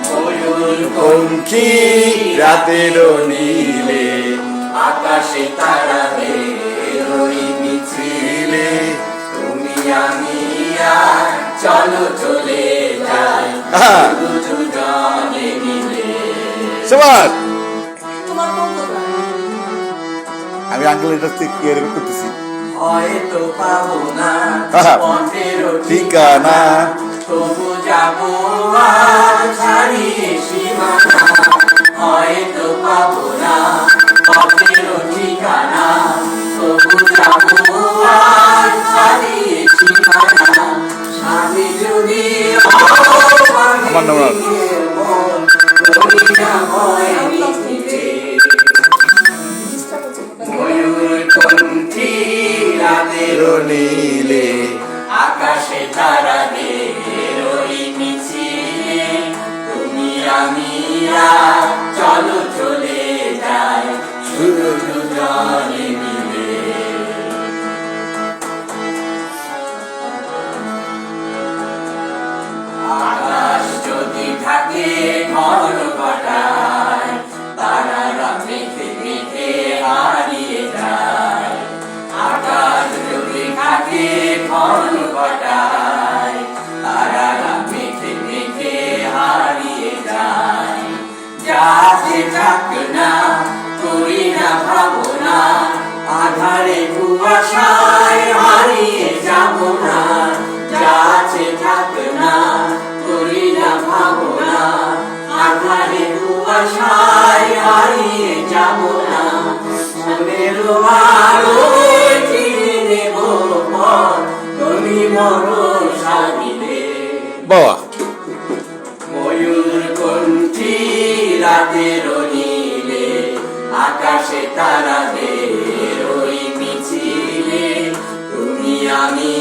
ময়ূরপঙ্খী রাতের নীলে আকাশে তারাদের ওই মিছিলে তুমি আমি আর চলো চলে যাই দুজনে মিলে। আমি আঙ্কেলের কাছ থেকে ক্লিয়ার করতেছি। হয়তো পাবো না পথের ঠিকানা, তবু যাবো আর ছাড়িয়ে সীমানা। হয়তো পাবো না পথের ঠিকানা, তবু যাবো আর ছাড়িয়ে সীমানা। স্বামী যদি আমার নাম ময়ূরপঙ্খী রাতের নীলে আকাশে তারাদের ওই মিছিলে তুমি আমি আর চলো চলে যাই শুধু দুজনে মিলে। আকাশ যদি থাকে ঘন ঘটায়, তারারা মেঘে মেঘে হারিয়ে যায়। আকাশ যদি থাকে ঘন ঘটায়, তারারা মেঘে মেঘে হারিয়ে যায়। যাতে থাক না করি না ভাবনা, আধারে কুয়াশায় হারিয়ে যাব না। যাতে থাক না করি না ভাবনা, আধারে কুয়াশায় হারিয়ে যাব না। মনের আলোয় চিনে নেব পথ, তুমি ভরসা দিলে। বাবা ময়ূরপঙ্খী রাতের নীলে আকাশে তারাদের ওই মিছিলে তুমি আমি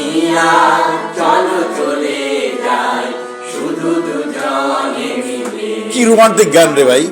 আর চলো চলে যাই শুধু দুজনে মিলে। কি রোমান্টিক গান রে ভাই।